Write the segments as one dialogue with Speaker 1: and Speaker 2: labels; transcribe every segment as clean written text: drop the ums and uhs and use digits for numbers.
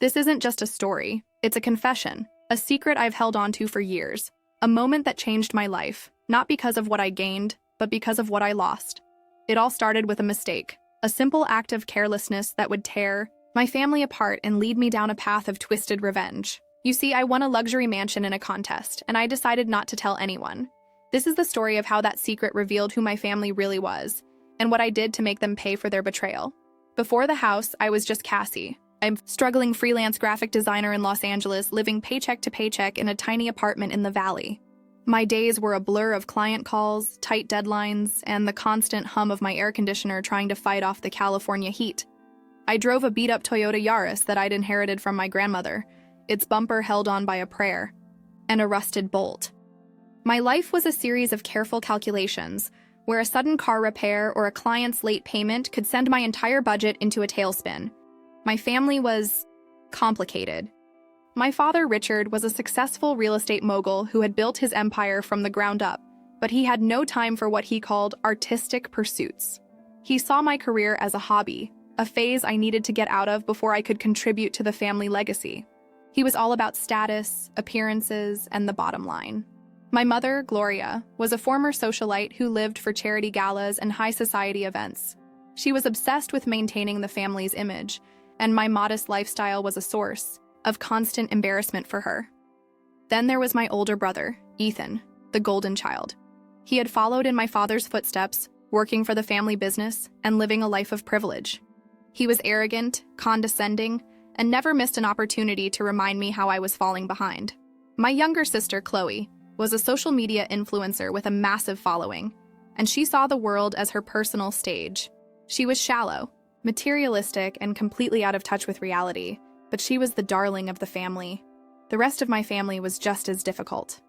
Speaker 1: This isn't just a story, it's a confession, a secret I've held onto for years, a moment that changed my life, not because of what I gained, but because of what I lost. It all started with a mistake, a simple act of carelessness that would tear my family apart and lead me down a path of twisted revenge. You see, I won a luxury mansion in a contest, and I decided not to tell anyone. This is the story of how that secret revealed who my family really was, and what I did to make them pay for their betrayal. Before the house, I was just Cassie, a struggling freelance graphic designer in Los Angeles, living paycheck to paycheck in a tiny apartment in the Valley. My days were a blur of client calls, tight deadlines, and the constant hum of my air conditioner trying to fight off the California heat. I drove a beat-up Toyota Yaris that I'd inherited from my grandmother, its bumper held on by a prayer, and a rusted bolt. My life was a series of careful calculations, where a sudden car repair or a client's late payment could send my entire budget into a tailspin. My family was complicated. My father, Richard, was a successful real estate mogul who had built his empire from the ground up, but he had no time for what he called artistic pursuits. He saw my career as a hobby, a phase I needed to get out of before I could contribute to the family legacy. He was all about status, appearances, and the bottom line. My mother, Gloria, was a former socialite who lived for charity galas and high society events. She was obsessed with maintaining the family's image, and my modest lifestyle was a source of constant embarrassment for her. Then there was my older brother, Ethan, the golden child. He had followed in my father's footsteps, working for the family business and living a life of privilege. He was arrogant, condescending, and never missed an opportunity to remind me how I was falling behind. My younger sister, Chloe, was a social media influencer with a massive following, and she saw the world as her personal stage. She was shallow, materialistic, and completely out of touch with reality, but she was the darling of the family. The rest of my family was just as difficult.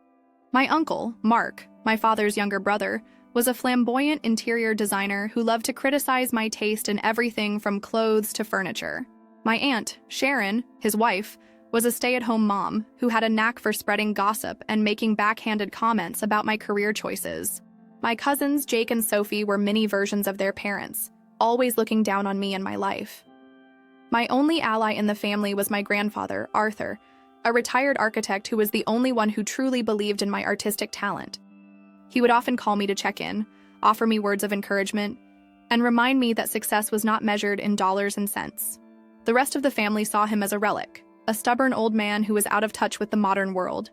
Speaker 1: My uncle, Mark, my father's younger brother, was a flamboyant interior designer who loved to criticize my taste in everything from clothes to furniture. My aunt, Sharon, his wife, was a stay-at-home mom who had a knack for spreading gossip and making backhanded comments about my career choices. My cousins, Jake and Sophie, were mini versions of their parents, always looking down on me and my life. My only ally in the family was my grandfather, Arthur, a retired architect who was the only one who truly believed in my artistic talent. He would often call me to check in, offer me words of encouragement, and remind me that success was not measured in dollars and cents. The rest of the family saw him as a relic, a stubborn old man who was out of touch with the modern world.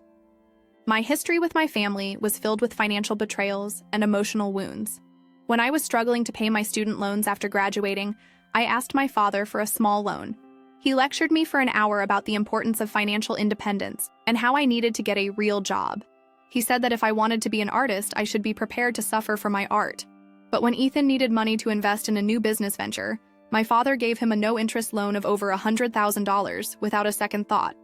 Speaker 1: My history with my family was filled with financial betrayals and emotional wounds. When I was struggling to pay my student loans after graduating, I asked my father for a small loan. He lectured me for an hour about the importance of financial independence and how I needed to get a real job. He said that if I wanted to be an artist, I should be prepared to suffer for my art. But when Ethan needed money to invest in a new business venture, my father gave him a no-interest loan of over $100,000 without a second thought.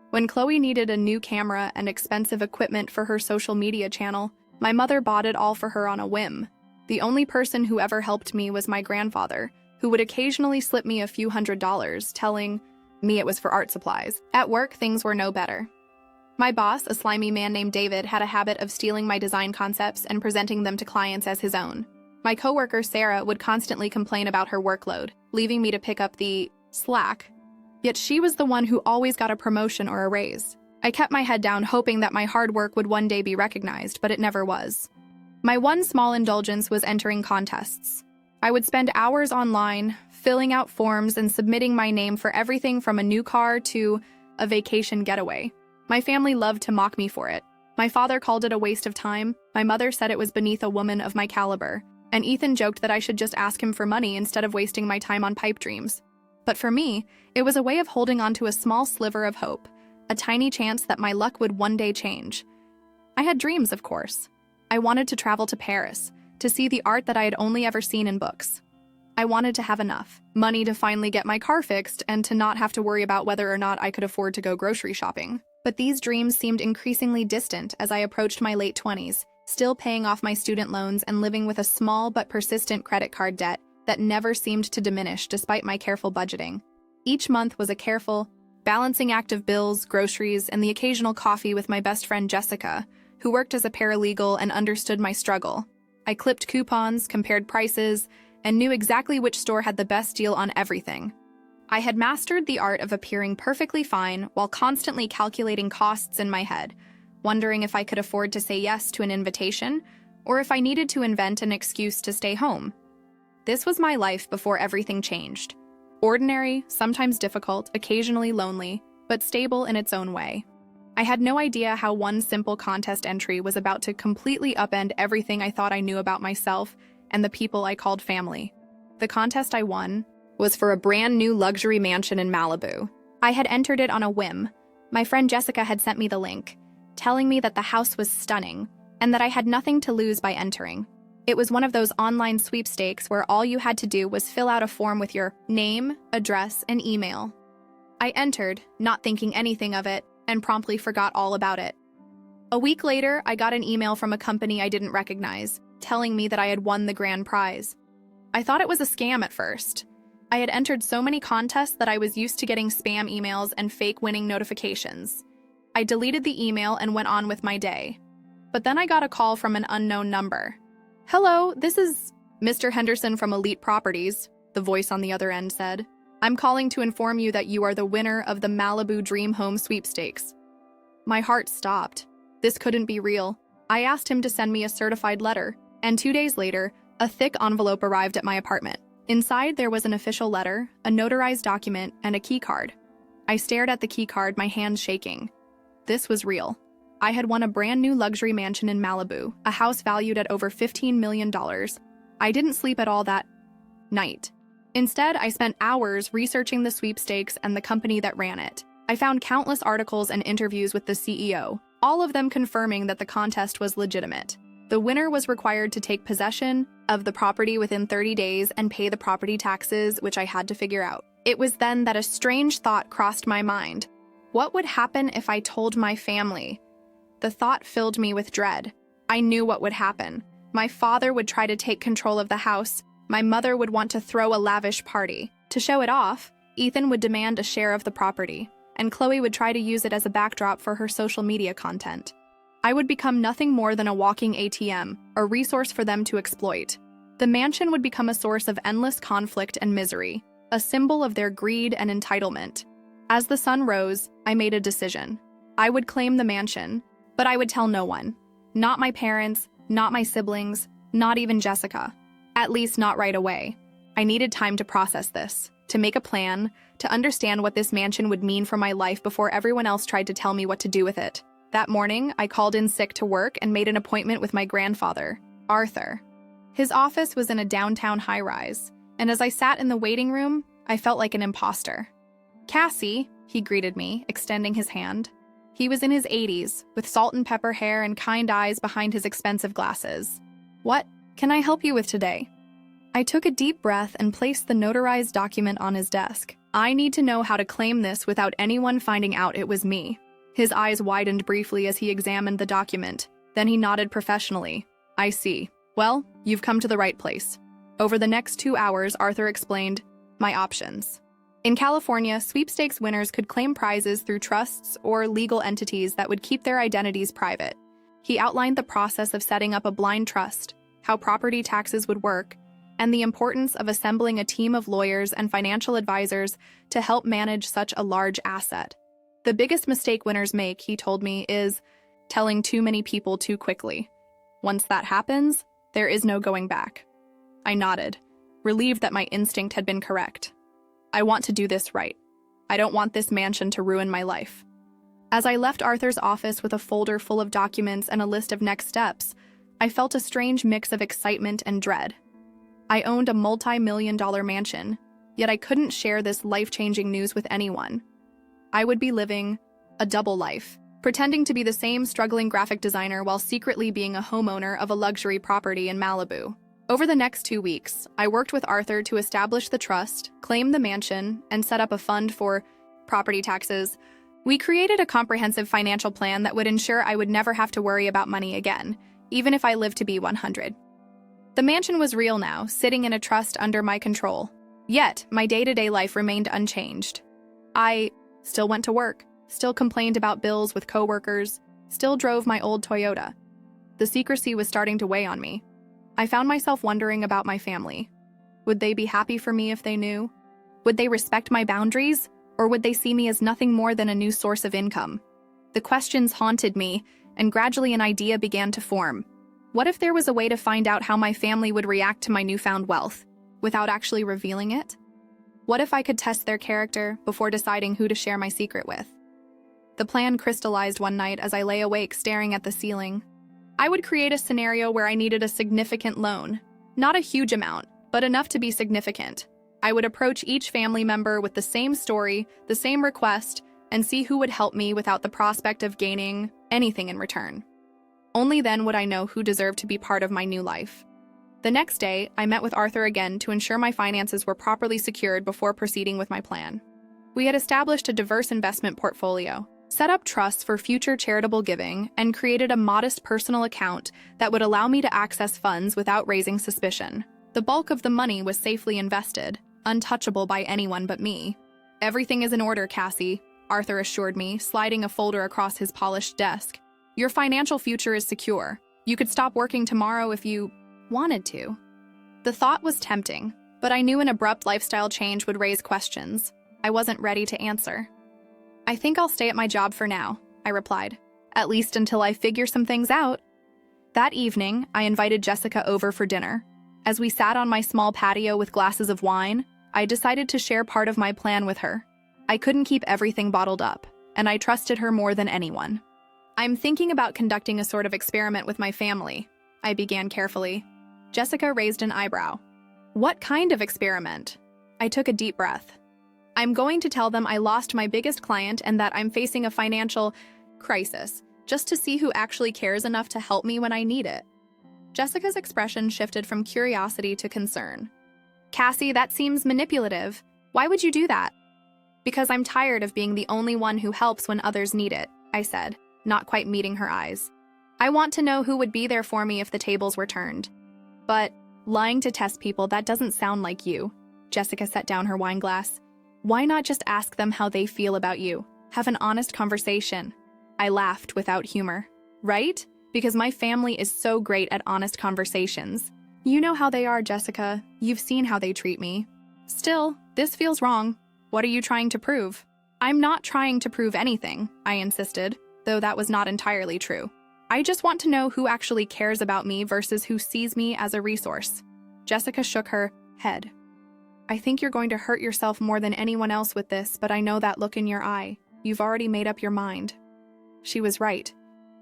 Speaker 1: When Chloe needed a new camera and expensive equipment for her social media channel, my mother bought it all for her on a whim. The only person who ever helped me was my grandfather, who would occasionally slip me a few $100s, telling me it was for art supplies. At work, things were no better. My boss, a slimy man named David, had a habit of stealing my design concepts and presenting them to clients as his own. My coworker, Sarah, would constantly complain about her workload, leaving me to pick up the slack. Yet she was the one who always got a promotion or a raise. I kept my head down, hoping that my hard work would one day be recognized, but it never was. My one small indulgence was entering contests. I would spend hours online, filling out forms and submitting my name for everything from a new car to a vacation getaway. My family loved to mock me for it. My father called it a waste of time, my mother said it was beneath a woman of my caliber, and Ethan joked that I should just ask him for money instead of wasting my time on pipe dreams. But for me, it was a way of holding on to a small sliver of hope, a tiny chance that my luck would one day change. I had dreams, of course. I wanted to travel to Paris, to see the art that I had only ever seen in books. I wanted to have enough money to finally get my car fixed and to not have to worry about whether or not I could afford to go grocery shopping. But these dreams seemed increasingly distant as I approached my late 20s, still paying off my student loans and living with a small but persistent credit card debt that never seemed to diminish despite my careful budgeting. Each month was a careful, balancing act of bills, groceries, and the occasional coffee with my best friend Jessica, who worked as a paralegal and understood my struggle. I clipped coupons, compared prices, and knew exactly which store had the best deal on everything. I had mastered the art of appearing perfectly fine while constantly calculating costs in my head, wondering if I could afford to say yes to an invitation or if I needed to invent an excuse to stay home. This was my life before everything changed. Ordinary, sometimes difficult, occasionally lonely, but stable in its own way. I had no idea how one simple contest entry was about to completely upend everything I thought I knew about myself and the people I called family. The contest I won was for a brand new luxury mansion in Malibu. I had entered it on a whim. My friend Jessica had sent me the link, telling me that the house was stunning and that I had nothing to lose by entering. It was one of those online sweepstakes where all you had to do was fill out a form with your name, address, and email. I entered, not thinking anything of it, and promptly forgot all about it. A week later, I got an email from a company I didn't recognize, telling me that I had won the grand prize. I thought it was a scam at first. I had entered so many contests that I was used to getting spam emails and fake winning notifications. I deleted the email and went on with my day. But then I got a call from an unknown number. "Hello, this is Mr. Henderson from Elite Properties," the voice on the other end said. "I'm calling to inform you that you are the winner of the Malibu Dream Home Sweepstakes." My heart stopped. This couldn't be real. I asked him to send me a certified letter, and 2 days later, a thick envelope arrived at my apartment. Inside, there was an official letter, a notarized document, and a key card. I stared at the key card, my hands shaking. This was real. I had won a brand new luxury mansion in Malibu, a house valued at over $15 million. I didn't sleep at all that night. Instead, I spent hours researching the sweepstakes and the company that ran it. I found countless articles and interviews with the CEO, all of them confirming that the contest was legitimate. The winner was required to take possession of the property within 30 days and pay the property taxes, which I had to figure out. It was then that a strange thought crossed my mind. What would happen if I told my family? The thought filled me with dread. I knew what would happen. My father would try to take control of the house. My mother would want to throw a lavish party. To show it off, Ethan would demand a share of the property, and Chloe would try to use it as a backdrop for her social media content. I would become nothing more than a walking ATM, a resource for them to exploit. The mansion would become a source of endless conflict and misery, a symbol of their greed and entitlement. As the sun rose, I made a decision. I would claim the mansion, but I would tell no one. Not my parents, not my siblings, not even Jessica. At least not right away. I needed time to process this, to make a plan, to understand what this mansion would mean for my life before everyone else tried to tell me what to do with it. That morning, I called in sick to work and made an appointment with my grandfather, Arthur. His office was in a downtown high-rise, and as I sat in the waiting room, I felt like an imposter. "Cassie," he greeted me, extending his hand. He was in his 80s, with salt and pepper hair and kind eyes behind his expensive glasses. "What can I help you with today?" I took a deep breath and placed the notarized document on his desk. I need to know how to claim this without anyone finding out it was me. His eyes widened briefly as he examined the document. Then he nodded professionally. "I see. Well, you've come to the right place." Over the next 2 hours, Arthur explained my options. In California, sweepstakes winners could claim prizes through trusts or legal entities that would keep their identities private. He outlined the process of setting up a blind trust, how property taxes would work, and the importance of assembling a team of lawyers and financial advisors to help manage such a large asset. The biggest mistake winners make, he told me, is telling too many people too quickly. Once that happens, there is no going back. I nodded, relieved that my instinct had been correct. I want to do this right. I don't want this mansion to ruin my life. As I left Arthur's office with a folder full of documents and a list of next steps, I felt a strange mix of excitement and dread. I owned a multi-million-dollar mansion, yet I couldn't share this life-changing news with anyone. I would be living a double life, pretending to be the same struggling graphic designer while secretly being a homeowner of a luxury property in Malibu. Over the next 2 weeks, I worked with Arthur to establish the trust, claim the mansion, and set up a fund for property taxes. We created a comprehensive financial plan that would ensure I would never have to worry about money again, even if I lived to be 100. The mansion was real now, sitting in a trust under my control. Yet, my day-to-day life remained unchanged. I still went to work, still complained about bills with coworkers, still drove my old Toyota. The secrecy was starting to weigh on me. I found myself wondering about my family. Would they be happy for me if they knew? Would they respect my boundaries, or would they see me as nothing more than a new source of income? The questions haunted me, and gradually an idea began to form. What if there was a way to find out how my family would react to my newfound wealth, without actually revealing it? What if I could test their character before deciding who to share my secret with? The plan crystallized one night as I lay awake staring at the ceiling. I would create a scenario where I needed a significant loan. Not a huge amount, but enough to be significant. I would approach each family member with the same story, the same request, and see who would help me without the prospect of gaining anything in return. Only then would I know who deserved to be part of my new life. The next day, I met with Arthur again to ensure my finances were properly secured before proceeding with my plan. We had established a diverse investment portfolio, set up trusts for future charitable giving, and created a modest personal account that would allow me to access funds without raising suspicion. The bulk of the money was safely invested, untouchable by anyone but me. "Everything is in order, Cassie," Arthur assured me, sliding a folder across his polished desk. "Your financial future is secure. You could stop working tomorrow if you wanted to." The thought was tempting, but I knew an abrupt lifestyle change would raise questions. I wasn't ready to answer. "I think I'll stay at my job for now," I replied, "at least until I figure some things out." That evening, I invited Jessica over for dinner. As we sat on my small patio with glasses of wine, I decided to share part of my plan with her. I couldn't keep everything bottled up, and I trusted her more than anyone. "I'm thinking about conducting a sort of experiment with my family," I began carefully. Jessica raised an eyebrow. "What kind of experiment?" I took a deep breath. "I'm going to tell them I lost my biggest client and that I'm facing a financial crisis, just to see who actually cares enough to help me when I need it." Jessica's expression shifted from curiosity to concern. "Cassie, that seems manipulative. Why would you do that?" "Because I'm tired of being the only one who helps when others need it," I said, not quite meeting her eyes. "I want to know who would be there for me if the tables were turned." "But lying to test people, that doesn't sound like you." Jessica set down her wine glass. "Why not just ask them how they feel about you? Have an honest conversation." I laughed without humor. "Right? Because my family is so great at honest conversations. You know how they are, Jessica. You've seen how they treat me. Still, this feels wrong. What are you trying to prove?" "I'm not trying to prove anything," I insisted, though that was not entirely true. "I just want to know who actually cares about me versus who sees me as a resource." Jessica shook her head. "I think you're going to hurt yourself more than anyone else with this, but I know that look in your eye. You've already made up your mind." She was right.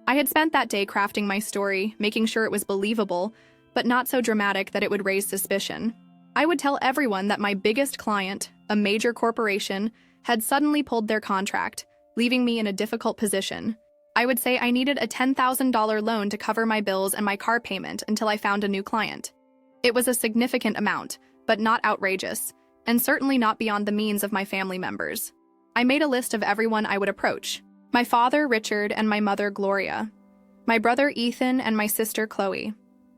Speaker 1: I had spent that day crafting my story, making sure it was believable, but not so dramatic that it would raise suspicion. I would tell everyone that my biggest client, a major corporation, had suddenly pulled their contract, leaving me in a difficult position. I would say I needed a $10,000 loan to cover my bills and my car payment until I found a new client. It was a significant amount, but not outrageous, and certainly not beyond the means of my family members. I made a list of everyone I would approach. My father, Richard, and my mother, Gloria. My brother, Ethan, and my sister, Chloe.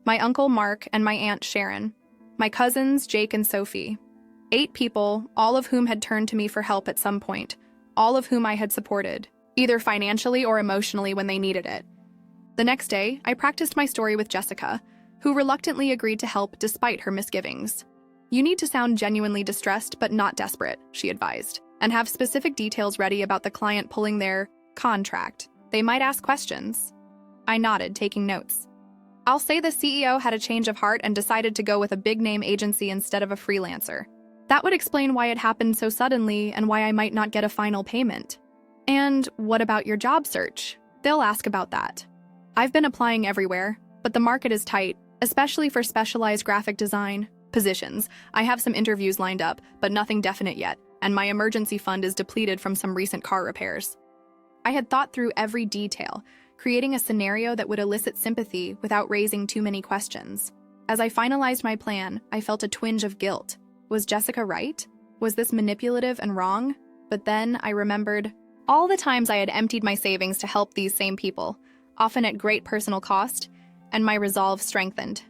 Speaker 1: My uncle, Mark, and my aunt, Sharon. My cousins, Jake and Sophie. 8 people, all of whom had turned to me for help at some point, all of whom I had supported, either financially or emotionally when they needed it. The next day, I practiced my story with Jessica, who reluctantly agreed to help despite her misgivings. "You need to sound genuinely distressed but not desperate," she advised, "and have specific details ready about the client pulling their contract. They might ask questions." I nodded, taking notes. "I'll say the CEO had a change of heart and decided to go with a big-name agency instead of a freelancer. That would explain why it happened so suddenly and why I might not get a final payment." "And what about your job search?" "They'll ask about that. I've been applying everywhere, but the market is tight, especially for specialized graphic design positions. I have some interviews lined up, but nothing definite yet, and my emergency fund is depleted from some recent car repairs." I had thought through every detail, creating a scenario that would elicit sympathy without raising too many questions. As I finalized my plan, I felt a twinge of guilt. Was Jessica right? Was this manipulative and wrong? But then I remembered all the times I had emptied my savings to help these same people, often at great personal cost, and my resolve strengthened.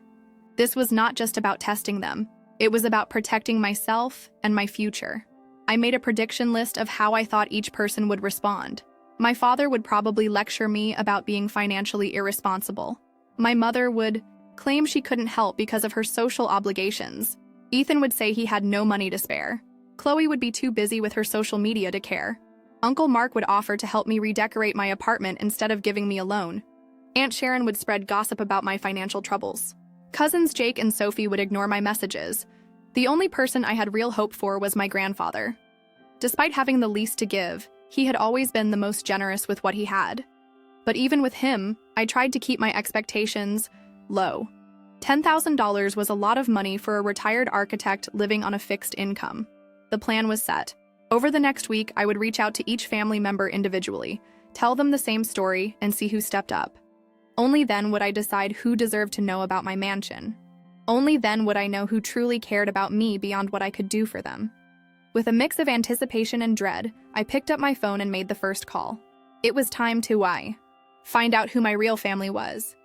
Speaker 1: This was not just about testing them. It was about protecting myself and my future. I made a prediction list of how I thought each person would respond. My father would probably lecture me about being financially irresponsible. My mother would claim she couldn't help because of her social obligations. Ethan would say he had no money to spare. Chloe would be too busy with her social media to care. Uncle Mark would offer to help me redecorate my apartment instead of giving me a loan. Aunt Sharon would spread gossip about my financial troubles. Cousins Jake and Sophie would ignore my messages. The only person I had real hope for was my grandfather. Despite having the least to give, he had always been the most generous with what he had. But even with him, I tried to keep my expectations low. $10,000 was a lot of money for a retired architect living on a fixed income. The plan was set. Over the next week, I would reach out to each family member individually, tell them the same story, and see who stepped up. Only then would I decide who deserved to know about my mansion. Only then would I know who truly cared about me beyond what I could do for them. With a mix of anticipation and dread, I picked up my phone and made the first call. It was time to find out who my real family was.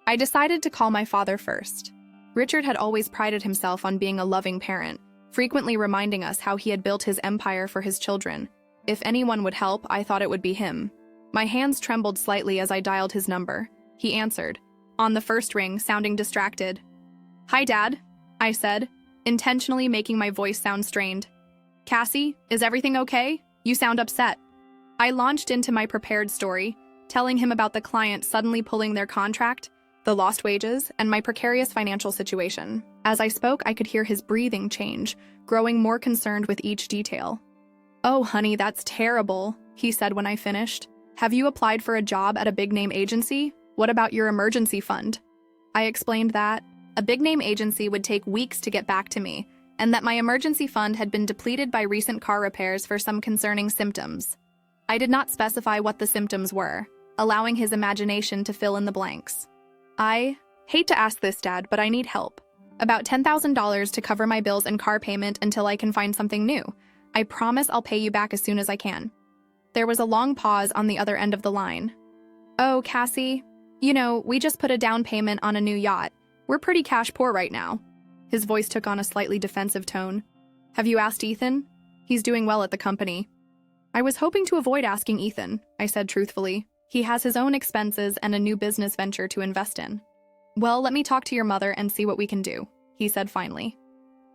Speaker 1: I decided to call my father first. Richard had always prided himself on being a loving parent, frequently reminding us how he had built his empire for his children. If anyone would help, I thought it would be him. My hands trembled slightly as I dialed his number. He answered, on the first ring, sounding distracted. "Hi, Dad," I said, intentionally making my voice sound strained. "Cassie, is everything okay? You sound upset." I launched into my prepared story, telling him about the client suddenly pulling their contract, the lost wages, and my precarious financial situation. As I spoke, I could hear his breathing change, growing more concerned with each detail. "Oh, honey, that's terrible," he said when I finished. "Have you applied for a job at a big-name agency? What about your emergency fund?" I explained that a big-name agency would take weeks to get back to me, and that my emergency fund had been depleted by recent car repairs for some concerning symptoms. I did not specify what the symptoms were, allowing his imagination to fill in the blanks. "I hate to ask this, Dad, but I need help. About $10,000 to cover my bills and car payment until I can find something new. I promise I'll pay you back as soon as I can." There was a long pause on the other end of the line. "Oh, Cassie, we just put a down payment on a new yacht. We're pretty cash poor right now." His voice took on a slightly defensive tone. "Have you asked Ethan? He's doing well at the company." I was hoping to avoid asking Ethan, I said truthfully. He has his own expenses and a new business venture to invest in. "Well, let me talk to your mother and see what we can do," he said finally.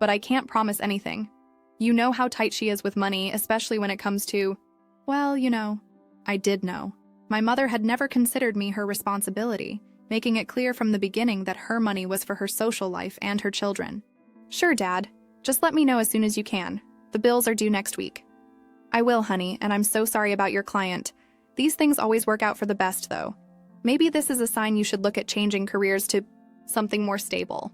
Speaker 1: "But I can't promise anything. You know how tight she is with money, especially when it comes to, well, I did know. My mother had never considered me her responsibility, making it clear from the beginning that her money was for her social life and her children. "Sure, Dad. Just let me know as soon as you can. The bills are due next week." "I will, honey, and I'm so sorry about your client. These things always work out for the best, though. Maybe this is a sign you should look at changing careers to something more stable."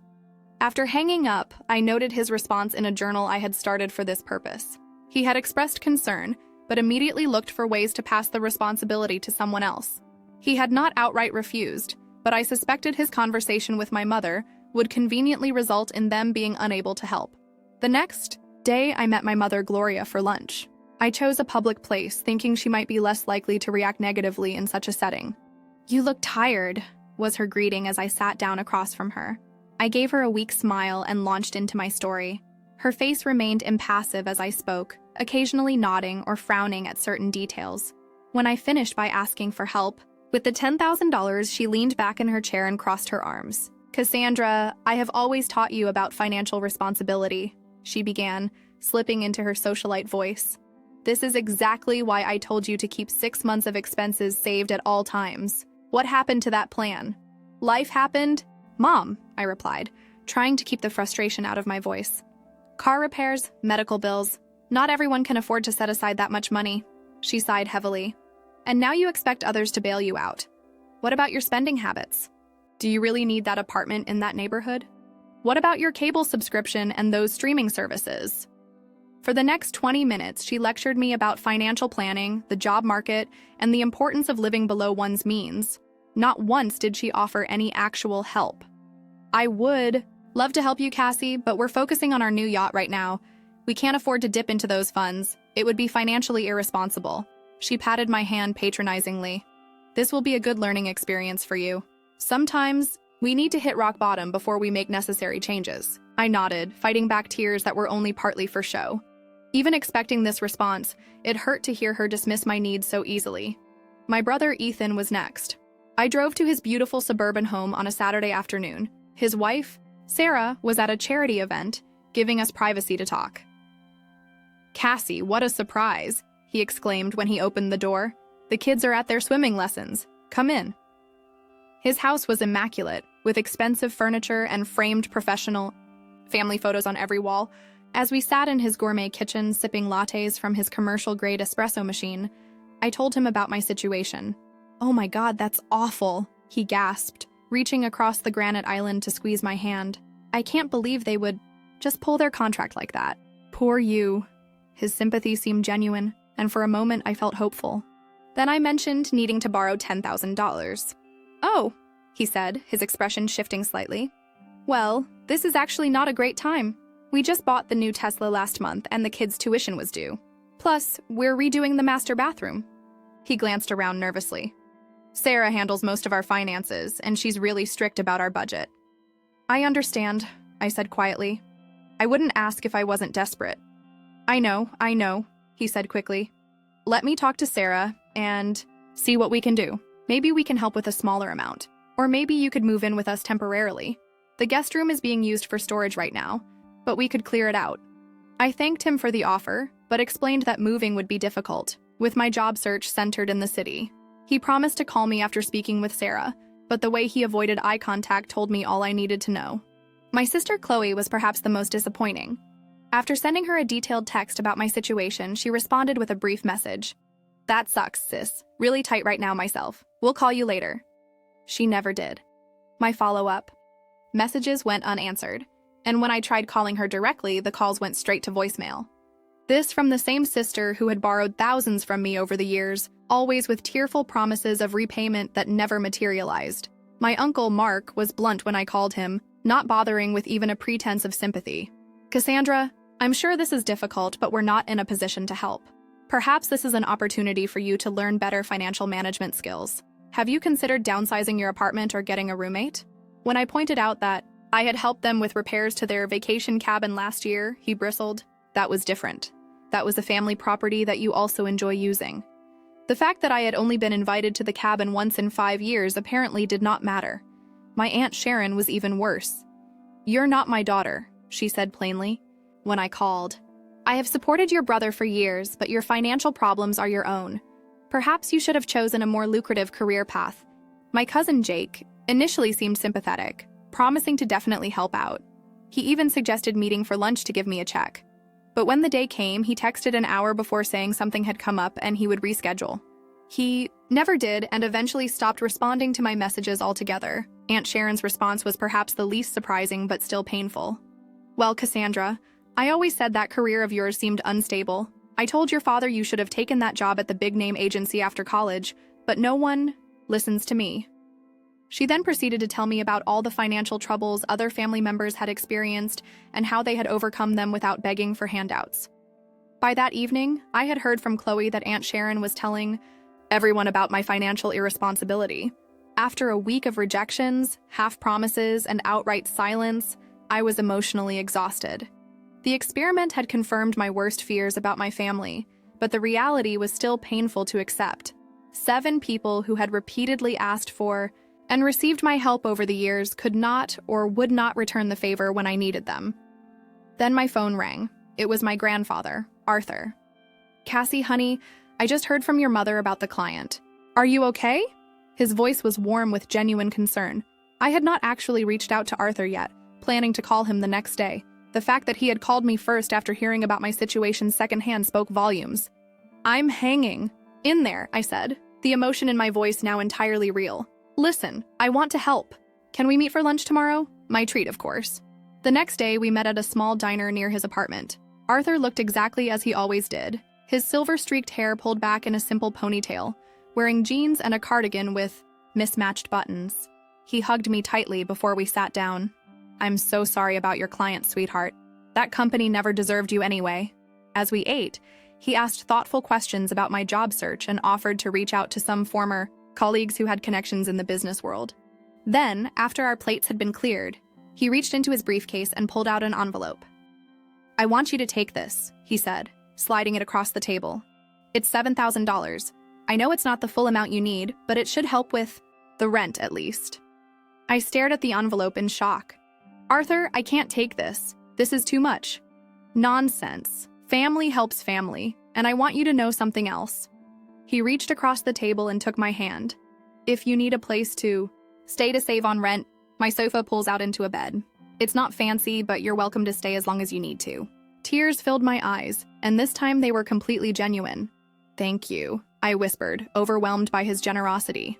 Speaker 1: After hanging up, I noted his response in a journal I had started for this purpose. He had expressed concern, but immediately looked for ways to pass the responsibility to someone else. He had not outright refused, but I suspected his conversation with my mother would conveniently result in them being unable to help. The next day, I met my mother, Gloria, for lunch. I chose a public place, thinking she might be less likely to react negatively in such a setting. "You look tired," was her greeting as I sat down across from her. I gave her a weak smile and launched into my story. Her face remained impassive as I spoke, occasionally nodding or frowning at certain details. When I finished by asking for help, with the $10,000, she leaned back in her chair and crossed her arms. "Cassandra, I have always taught you about financial responsibility," she began, slipping into her socialite voice. "This is exactly why I told you to keep 6 months of expenses saved at all times. What happened to that plan?" "Life happened, Mom," I replied, trying to keep the frustration out of my voice. "Car repairs, medical bills. Not everyone can afford to set aside that much money." She sighed heavily. "And now you expect others to bail you out. What about your spending habits? Do you really need that apartment in that neighborhood? What about your cable subscription and those streaming services?" For the next 20 minutes, she lectured me about financial planning, the job market, and the importance of living below one's means. Not once did she offer any actual help. "I would love to help you, Cassie, but we're focusing on our new yacht right now. We can't afford to dip into those funds. It would be financially irresponsible." She patted my hand patronizingly. "This will be a good learning experience for you. Sometimes we need to hit rock bottom before we make necessary changes." I nodded, fighting back tears that were only partly for show. Even expecting this response, it hurt to hear her dismiss my needs so easily. My brother Ethan was next. I drove to his beautiful suburban home on a Saturday afternoon. His wife, Sarah, was at a charity event, giving us privacy to talk. "Cassie, what a surprise," he exclaimed when he opened the door. "The kids are at their swimming lessons. Come in." His house was immaculate, with expensive furniture and framed professional family photos on every wall. As we sat in his gourmet kitchen sipping lattes from his commercial-grade espresso machine, I told him about my situation. "Oh my God, that's awful," he gasped, reaching across the granite island to squeeze my hand. "I can't believe they would just pull their contract like that. Poor you." His sympathy seemed genuine, and for a moment I felt hopeful. Then I mentioned needing to borrow $10,000. "Oh," he said, his expression shifting slightly. "Well, this is actually not a great time. We just bought the new Tesla last month and the kids' tuition was due. Plus, we're redoing the master bathroom." He glanced around nervously. "Sarah handles most of our finances, and she's really strict about our budget." "I understand," I said quietly. "I wouldn't ask if I wasn't desperate." I know, he said quickly. "Let me talk to Sarah and see what we can do. Maybe we can help with a smaller amount. Or maybe you could move in with us temporarily. The guest room is being used for storage right now, but we could clear it out." I thanked him for the offer, but explained that moving would be difficult, with my job search centered in the city. He promised to call me after speaking with Sarah, but the way he avoided eye contact told me all I needed to know. My sister Chloe was perhaps the most disappointing. After sending her a detailed text about my situation, she responded with a brief message. "That sucks, sis. Really tight right now myself. We'll call you later." She never did. My follow-up. Messages went unanswered, and when I tried calling her directly, the calls went straight to voicemail. This from the same sister who had borrowed thousands from me over the years, always with tearful promises of repayment that never materialized. My uncle, Mark, was blunt when I called him, not bothering with even a pretense of sympathy. "Cassandra, I'm sure this is difficult, but we're not in a position to help. Perhaps this is an opportunity for you to learn better financial management skills. Have you considered downsizing your apartment or getting a roommate?" When I pointed out that I had helped them with repairs to their vacation cabin last year, he bristled. "That was different. That was a family property that you also enjoy using." The fact that I had only been invited to the cabin once in 5 years apparently did not matter. My Aunt Sharon was even worse. "You're not my daughter," she said plainly. When I called, "I have supported your brother for years, but your financial problems are your own. Perhaps you should have chosen a more lucrative career path." My cousin Jake initially seemed sympathetic, promising to definitely help out. He even suggested meeting for lunch to give me a check. But when the day came, he texted an hour before saying something had come up and he would reschedule. He never did and eventually stopped responding to my messages altogether. Aunt Sharon's response was perhaps the least surprising but still painful. "Well, Cassandra, I always said that career of yours seemed unstable. I told your father you should have taken that job at the big-name agency after college, but no one listens to me." She then proceeded to tell me about all the financial troubles other family members had experienced and how they had overcome them without begging for handouts. By that evening, I had heard from Chloe that Aunt Sharon was telling everyone about my financial irresponsibility. After a week of rejections, half-promises, and outright silence, I was emotionally exhausted. The experiment had confirmed my worst fears about my family, but the reality was still painful to accept. 7 people who had repeatedly asked for and received my help over the years could not or would not return the favor when I needed them. Then my phone rang. It was my grandfather, Arthur. "Cassie, honey, I just heard from your mother about the client. Are you okay?" His voice was warm with genuine concern. I had not actually reached out to Arthur yet, planning to call him the next day. The fact that he had called me first after hearing about my situation secondhand spoke volumes. "I'm hanging in there," I said, the emotion in my voice now entirely real. "Listen, I want to help. Can we meet for lunch tomorrow?" My treat, of course. The next day, we met at a small diner near his apartment. Arthur looked exactly as he always did, his silver-streaked hair pulled back in a simple ponytail, wearing jeans and a cardigan with mismatched buttons. He hugged me tightly before we sat down. "I'm so sorry about your client, sweetheart. That company never deserved you anyway." As we ate, he asked thoughtful questions about my job search and offered to reach out to some former colleagues who had connections in the business world. Then, after our plates had been cleared, he reached into his briefcase and pulled out an envelope. "I want you to take this," he said, sliding it across the table. "It's $7,000. I know it's not the full amount you need, but it should help with the rent at least." I stared at the envelope in shock. "Arthur, I can't take this. This is too much." "Nonsense. Family helps family, and I want you to know something else. He reached across the table and took my hand. If you need a place to stay to save on rent, my sofa pulls out into a bed. It's not fancy, but you're welcome to stay as long as you need to. Tears filled my eyes, and this time they were completely genuine. Thank you, I whispered, overwhelmed by his generosity.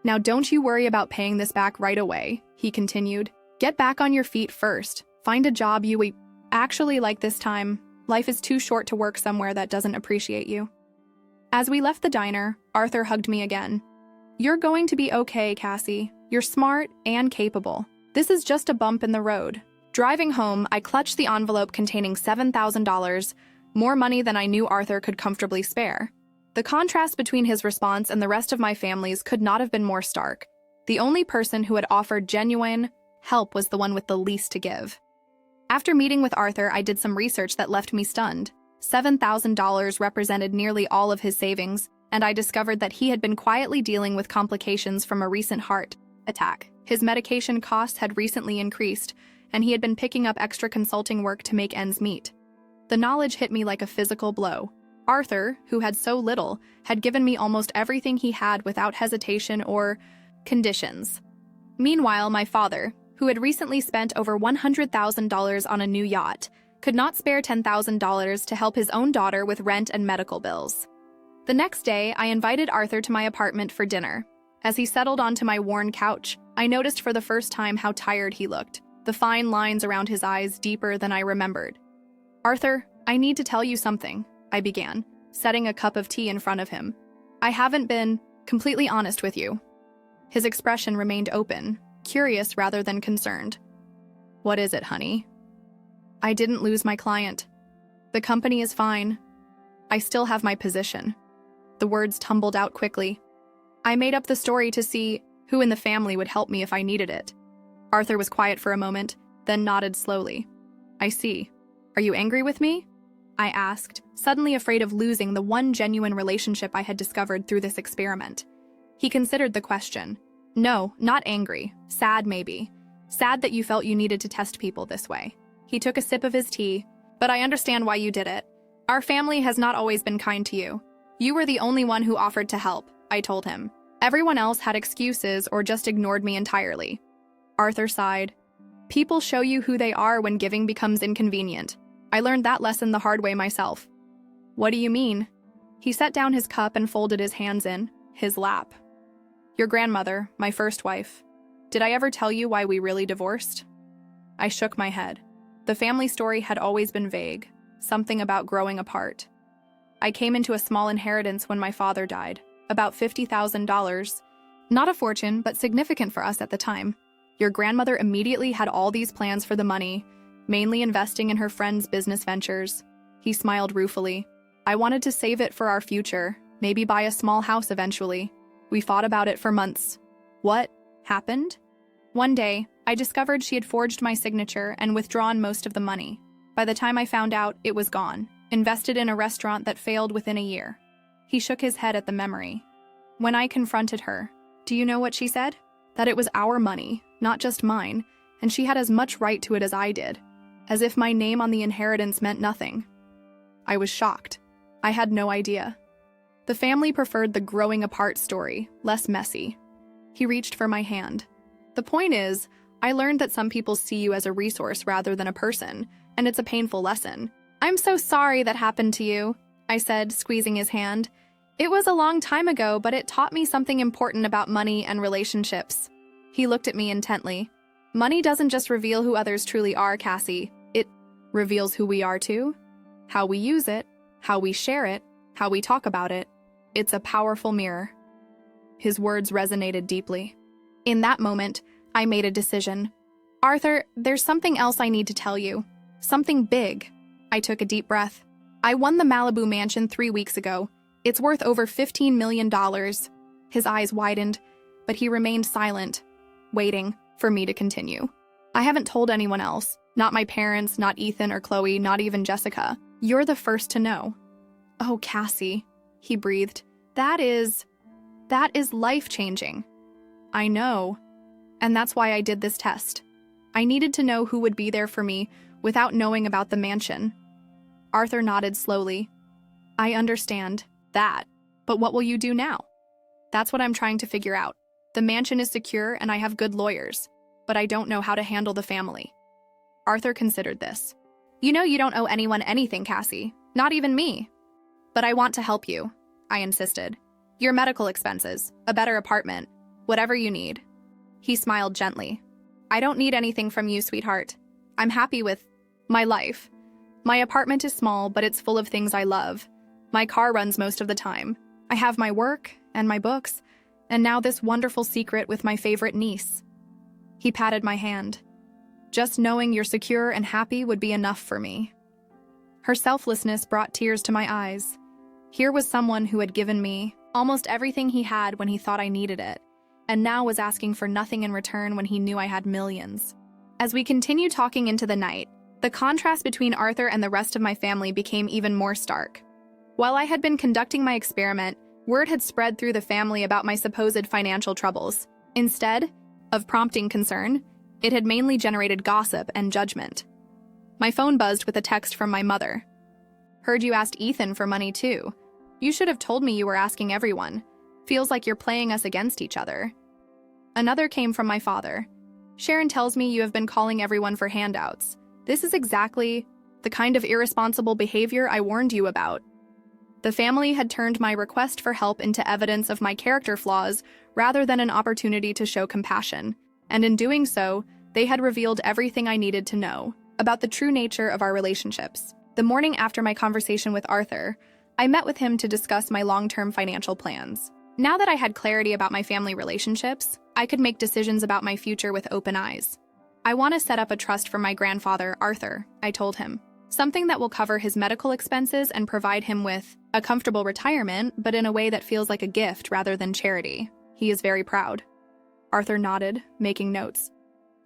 Speaker 1: Now don't you worry about paying this back right away, he continued. Get back on your feet first. Find a job you actually like this time. Life is too short to work somewhere that doesn't appreciate you. As we left the diner, Arthur hugged me again. You're going to be okay, Cassie. You're smart and capable. This is just a bump in the road. Driving home, I clutched the envelope containing $7,000, more money than I knew Arthur could comfortably spare. The contrast between his response and the rest of my family's could not have been more stark. The only person who had offered genuine help was the one with the least to give. After meeting with Arthur, I did some research that left me stunned. $7,000 represented nearly all of his savings, and I discovered that he had been quietly dealing with complications from a recent heart attack. His medication costs had recently increased, and he had been picking up extra consulting work to make ends meet. The knowledge hit me like a physical blow. Arthur, who had so little, had given me almost everything he had without hesitation or conditions. Meanwhile, my father, who had recently spent over $100,000 on a new yacht, could not spare $10,000 to help his own daughter with rent and medical bills. The next day, I invited Arthur to my apartment for dinner. As he settled onto my worn couch, I noticed for the first time how tired he looked, the fine lines around his eyes deeper than I remembered. Arthur, I need to tell you something, I began, setting a cup of tea in front of him. I haven't been completely honest with you. His expression remained open, curious rather than concerned. What is it, honey? I didn't lose my client. The company is fine. I still have my position. The words tumbled out quickly. I made up the story to see who in the family would help me if I needed it. Arthur was quiet for a moment, then nodded slowly. I see. Are you angry with me? I asked, suddenly afraid of losing the one genuine relationship I had discovered through this experiment. He considered the question. No, not angry. Sad, maybe. Sad that you felt you needed to test people this way. He took a sip of his tea. But I understand why you did it. Our family has not always been kind to you. You were the only one who offered to help, I told him. Everyone else had excuses or just ignored me entirely. Arthur sighed. People show you who they are when giving becomes inconvenient. I learned that lesson the hard way myself. What do you mean? He set down his cup and folded his hands in his lap. Your grandmother, my first wife. Did I ever tell you why we really divorced? I shook my head. The family story had always been vague, something about growing apart. I came into a small inheritance when my father died, about $50,000. Not a fortune, but significant for us at the time. Your grandmother immediately had all these plans for the money, mainly investing in her friend's business ventures. He smiled ruefully. I wanted to save it for our future, maybe buy a small house eventually. We fought about it for months. What happened? One day, I discovered she had forged my signature and withdrawn most of the money. By the time I found out, it was gone, invested in a restaurant that failed within a year. He shook his head at the memory. When I confronted her, do you know what she said? That it was our money, not just mine, and she had as much right to it as I did, as if my name on the inheritance meant nothing. I was shocked. I had no idea. The family preferred the growing apart story, less messy. He reached for my hand. The point is, I learned that some people see you as a resource rather than a person, and it's a painful lesson. I'm so sorry that happened to you, I said, squeezing his hand. It was a long time ago, but it taught me something important about money and relationships. He looked at me intently. Money doesn't just reveal who others truly are, Cassie. It reveals who we are too. How we use it, how we share it, how we talk about it. It's a powerful mirror. His words resonated deeply. In that moment, I made a decision. Arthur, there's something else I need to tell you. Something big. I took a deep breath. I won the Malibu mansion 3 weeks ago. It's worth over $15 million. His eyes widened, but he remained silent, waiting for me to continue. I haven't told anyone else. Not my parents, not Ethan or Chloe, not even Jessica. You're the first to know. Oh, Cassie, he breathed. That is life-changing. I know. And that's why I did this test. I needed to know who would be there for me without knowing about the mansion. Arthur nodded slowly. I understand that, but what will you do now? That's what I'm trying to figure out. The mansion is secure and I have good lawyers, but I don't know how to handle the family. Arthur considered this. You know you don't owe anyone anything, Cassie. Not even me. But I want to help you, I insisted. Your medical expenses, a better apartment, whatever you need. He smiled gently. I don't need anything from you, sweetheart. I'm happy with my life. My apartment is small, but it's full of things I love. My car runs most of the time. I have my work and my books, and now this wonderful secret with my favorite niece. He patted my hand. Just knowing you're secure and happy would be enough for me. Her selflessness brought tears to my eyes. Here was someone who had given me almost everything he had when he thought I needed it, and now was asking for nothing in return when he knew I had millions. As we continued talking into the night, the contrast between Arthur and the rest of my family became even more stark. While I had been conducting my experiment, word had spread through the family about my supposed financial troubles. Instead of prompting concern, it had mainly generated gossip and judgment. My phone buzzed with a text from my mother. Heard you asked Ethan for money too. You should have told me you were asking everyone. Feels like you're playing us against each other. Another came from my father. Sharon tells me you have been calling everyone for handouts. This is exactly the kind of irresponsible behavior I warned you about. The family had turned my request for help into evidence of my character flaws rather than an opportunity to show compassion, and in doing so, they had revealed everything I needed to know about the true nature of our relationships. The morning after my conversation with Arthur, I met with him to discuss my long-term financial plans. Now that I had clarity about my family relationships, I could make decisions about my future with open eyes. I want to set up a trust for my grandfather, Arthur, I told him. Something that will cover his medical expenses and provide him with a comfortable retirement, but in a way that feels like a gift rather than charity. He is very proud. Arthur nodded, making notes.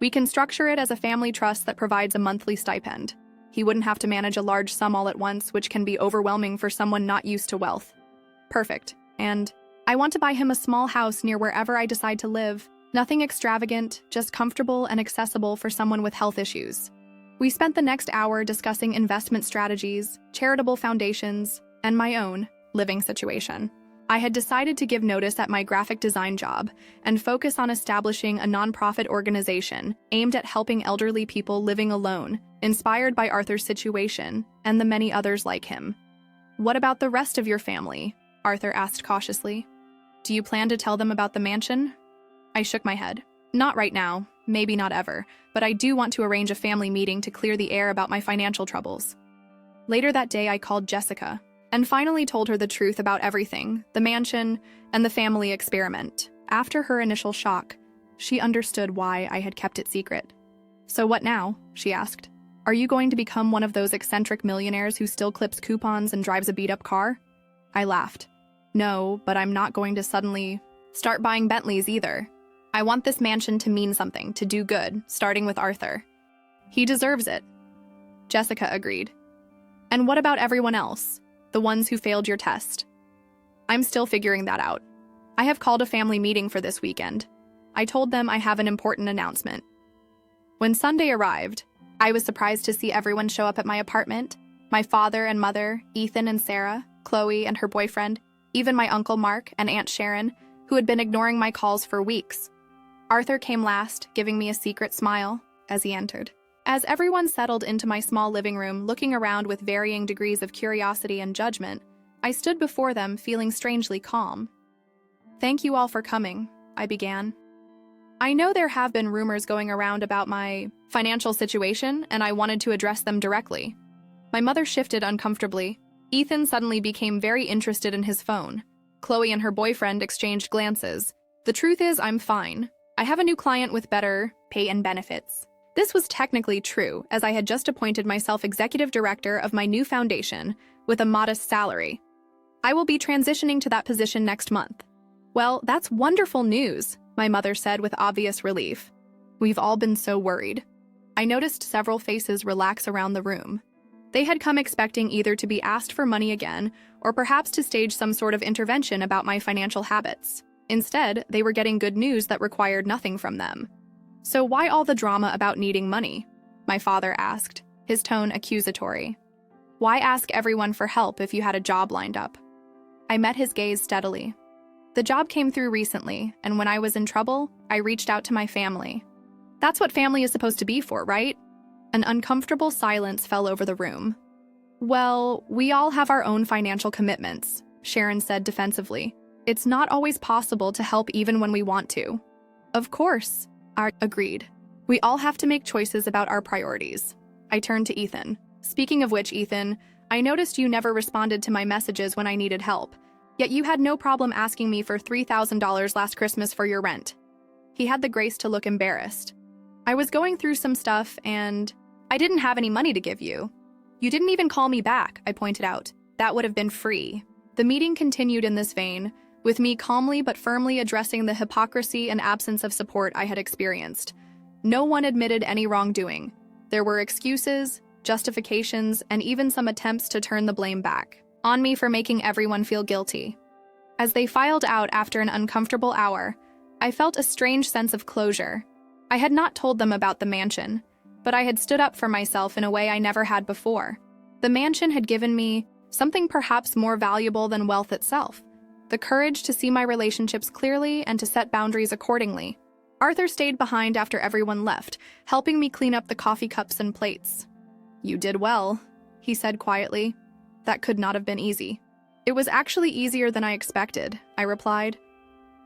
Speaker 1: We can structure it as a family trust that provides a monthly stipend. He wouldn't have to manage a large sum all at once, which can be overwhelming for someone not used to wealth. Perfect. And I want to buy him a small house near wherever I decide to live. Nothing extravagant, just comfortable and accessible for someone with health issues. We spent the next hour discussing investment strategies, charitable foundations, and my own living situation. I had decided to give notice at my graphic design job and focus on establishing a nonprofit organization aimed at helping elderly people living alone, inspired by Arthur's situation and the many others like him. What about the rest of your family? Arthur asked cautiously. Do you plan to tell them about the mansion? I shook my head. Not right now, maybe not ever, but I do want to arrange a family meeting to clear the air about my financial troubles. Later that day, I called Jessica and finally told her the truth about everything, the mansion and the family experiment. After her initial shock, she understood why I had kept it secret. So what now? She asked. Are you going to become one of those eccentric millionaires who still clips coupons and drives a beat-up car? I laughed. No, but I'm not going to suddenly start buying Bentleys either. I want this mansion to mean something, to do good, starting with Arthur. He deserves it. Jessica agreed. And what about everyone else? The ones who failed your test? I'm still figuring that out. I have called a family meeting for this weekend. I told them I have an important announcement. When Sunday arrived, I was surprised to see everyone show up at my apartment. My father and mother, Ethan and Sarah, Chloe and her boyfriend, even my Uncle Mark and Aunt Sharon, who had been ignoring my calls for weeks. Arthur came last, giving me a secret smile as he entered. As everyone settled into my small living room, looking around with varying degrees of curiosity and judgment, I stood before them feeling strangely calm. Thank you all for coming, I began. I know there have been rumors going around about my financial situation, and I wanted to address them directly. My mother shifted uncomfortably. Ethan suddenly became very interested in his phone. Chloe and her boyfriend exchanged glances. The truth is, I'm fine. I have a new client with better pay and benefits. This was technically true, as I had just appointed myself executive director of my new foundation with a modest salary. I will be transitioning to that position next month. Well, that's wonderful news, my mother said with obvious relief. We've all been so worried. I noticed several faces relax around the room. They had come expecting either to be asked for money again or perhaps to stage some sort of intervention about my financial habits. Instead, they were getting good news that required nothing from them. So why all the drama about needing money? My father asked, his tone accusatory. Why ask everyone for help if you had a job lined up? I met his gaze steadily. The job came through recently, and when I was in trouble, I reached out to my family. That's what family is supposed to be for, right? An uncomfortable silence fell over the room. Well, we all have our own financial commitments, Sharon said defensively. It's not always possible to help even when we want to. Of course, I agreed. We all have to make choices about our priorities. I turned to Ethan. Speaking of which, Ethan, I noticed you never responded to my messages when I needed help, yet you had no problem asking me for $3,000 last Christmas for your rent. He had the grace to look embarrassed. I was going through some stuff and I didn't have any money to give you. You didn't even call me back, I pointed out. That would have been free. The meeting continued in this vein, with me calmly but firmly addressing the hypocrisy and absence of support I had experienced. No one admitted any wrongdoing. There were excuses, justifications, and even some attempts to turn the blame back on me for making everyone feel guilty. As they filed out after an uncomfortable hour, I felt a strange sense of closure. I had not told them about the mansion, but I had stood up for myself in a way I never had before. The mansion had given me something perhaps more valuable than wealth itself, the courage to see my relationships clearly and to set boundaries accordingly. Arthur stayed behind after everyone left, helping me clean up the coffee cups and plates. You did well, he said quietly. That could not have been easy. It was actually easier than I expected, I replied.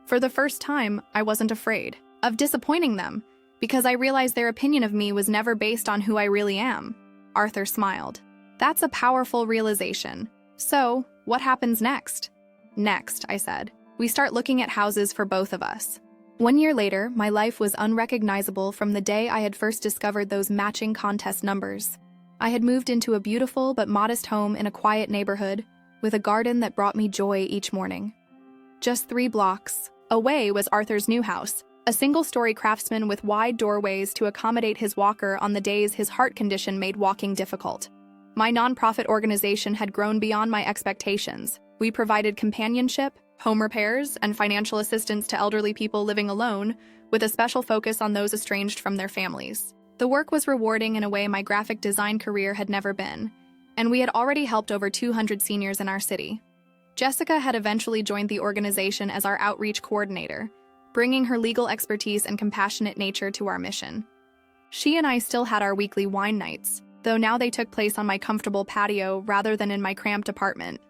Speaker 1: For the first time, I wasn't afraid of disappointing them, because I realized their opinion of me was never based on who I really am. Arthur smiled. That's a powerful realization. So, what happens next? Next, I said, we start looking at houses for both of us. 1 year later, my life was unrecognizable from the day I had first discovered those matching contest numbers. I had moved into a beautiful but modest home in a quiet neighborhood, with a garden that brought me joy each morning. Just 3 blocks away was Arthur's new house, a single-story craftsman with wide doorways to accommodate his walker on the days his heart condition made walking difficult. My nonprofit organization had grown beyond my expectations. We provided companionship, home repairs, and financial assistance to elderly people living alone, with a special focus on those estranged from their families. The work was rewarding in a way my graphic design career had never been, and we had already helped over 200 seniors in our city. Jessica had eventually joined the organization as our outreach coordinator, bringing her legal expertise and compassionate nature to our mission. She and I still had our weekly wine nights, though now they took place on my comfortable patio rather than in my cramped apartment.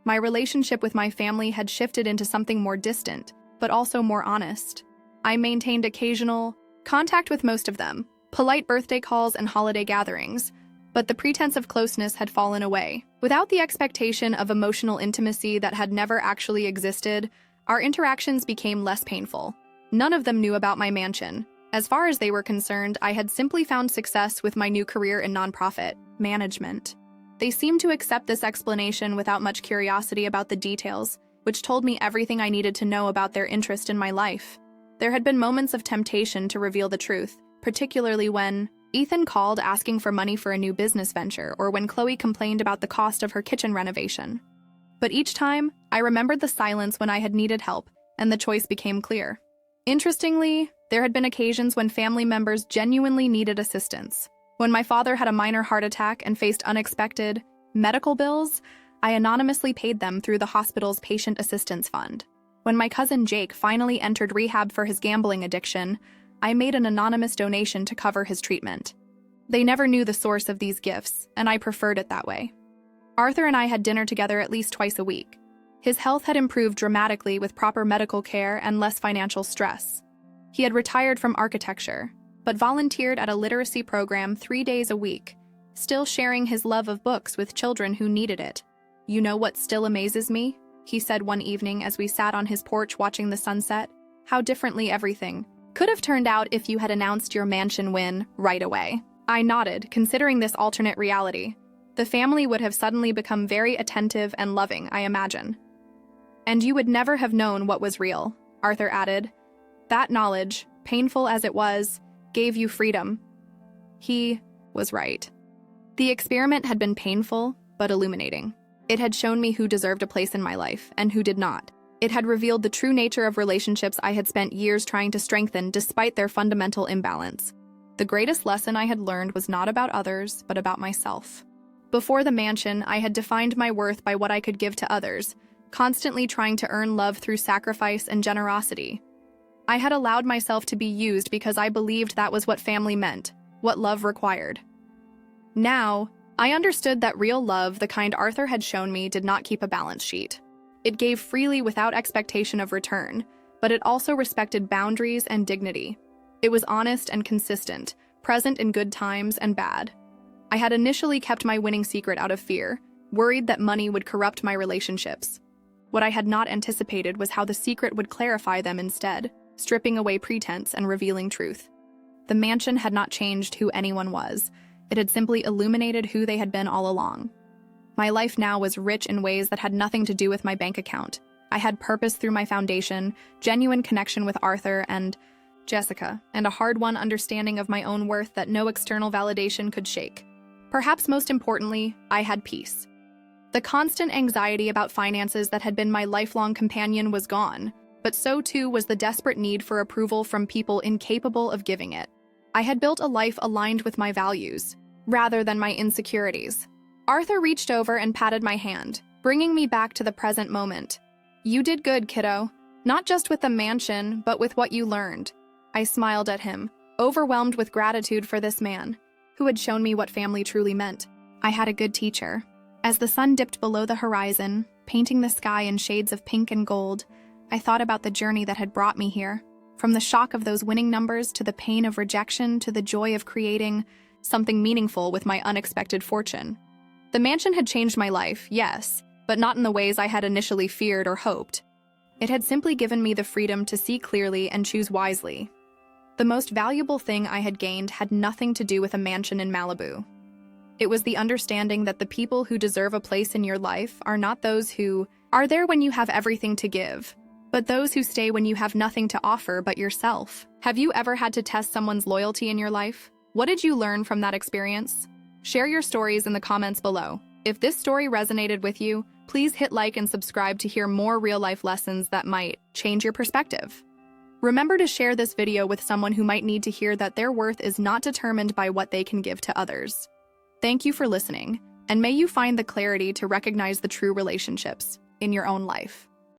Speaker 1: My relationship with my family had shifted into something more distant, but also more honest. I maintained occasional contact with most of them, polite birthday calls and holiday gatherings, but the pretense of closeness had fallen away. Without the expectation of emotional intimacy that had never actually existed, our interactions became less painful. None of them knew about my mansion. As far as they were concerned, I had simply found success with my new career in nonprofit management. They seemed to accept this explanation without much curiosity about the details, which told me everything I needed to know about their interest in my life. There had been moments of temptation to reveal the truth, particularly when Ethan called asking for money for a new business venture or when Chloe complained about the cost of her kitchen renovation. But each time, I remembered the silence when I had needed help, and the choice became clear. Interestingly, there had been occasions when family members genuinely needed assistance. When my father had a minor heart attack and faced unexpected medical bills, I anonymously paid them through the hospital's patient assistance fund. When my cousin Jake finally entered rehab for his gambling addiction, I made an anonymous donation to cover his treatment. They never knew the source of these gifts, and I preferred it that way. Arthur and I had dinner together at least twice a week. His health had improved dramatically with proper medical care and less financial stress. He had retired from architecture, but volunteered at a literacy program 3 days a week, still sharing his love of books with children who needed it. You know what still amazes me? He said one evening as we sat on his porch watching the sunset. How differently everything could have turned out if you had announced your mansion win right away. I nodded, considering this alternate reality. The family would have suddenly become very attentive and loving, I imagine. And you would never have known what was real, Arthur added. That knowledge, painful as it was, gave you freedom. He was right. The experiment had been painful, but illuminating. It had shown me who deserved a place in my life and who did not. It had revealed the true nature of relationships I had spent years trying to strengthen despite their fundamental imbalance. The greatest lesson I had learned was not about others, but about myself. Before the mansion, I had defined my worth by what I could give to others, constantly trying to earn love through sacrifice and generosity. I had allowed myself to be used because I believed that was what family meant, what love required. Now, I understood that real love, the kind Arthur had shown me, did not keep a balance sheet. It gave freely without expectation of return, but it also respected boundaries and dignity. It was honest and consistent, present in good times and bad. I had initially kept my winning secret out of fear, worried that money would corrupt my relationships. What I had not anticipated was how the secret would clarify them instead, stripping away pretense and revealing truth. The mansion had not changed who anyone was. It had simply illuminated who they had been all along. My life now was rich in ways that had nothing to do with my bank account. I had purpose through my foundation, genuine connection with Arthur and Jessica, and a hard-won understanding of my own worth that no external validation could shake. Perhaps most importantly, I had peace. The constant anxiety about finances that had been my lifelong companion was gone, but so too was the desperate need for approval from people incapable of giving it. I had built a life aligned with my values, rather than my insecurities. Arthur reached over and patted my hand, bringing me back to the present moment. "You did good, kiddo. Not just with the mansion, but with what you learned." I smiled at him, overwhelmed with gratitude for this man, who had shown me what family truly meant. I had a good teacher. As the sun dipped below the horizon, painting the sky in shades of pink and gold, I thought about the journey that had brought me here. From the shock of those winning numbers to the pain of rejection to the joy of creating something meaningful with my unexpected fortune. The mansion had changed my life, yes, but not in the ways I had initially feared or hoped. It had simply given me the freedom to see clearly and choose wisely. The most valuable thing I had gained had nothing to do with a mansion in Malibu. It was the understanding that the people who deserve a place in your life are not those who are there when you have everything to give, but those who stay when you have nothing to offer but yourself. Have you ever had to test someone's loyalty in your life? What did you learn from that experience? Share your stories in the comments below. If this story resonated with you, please hit like and subscribe to hear more real-life lessons that might change your perspective. Remember to share this video with someone who might need to hear that their worth is not determined by what they can give to others. Thank you for listening, and may you find the clarity to recognize the true relationships in your own life.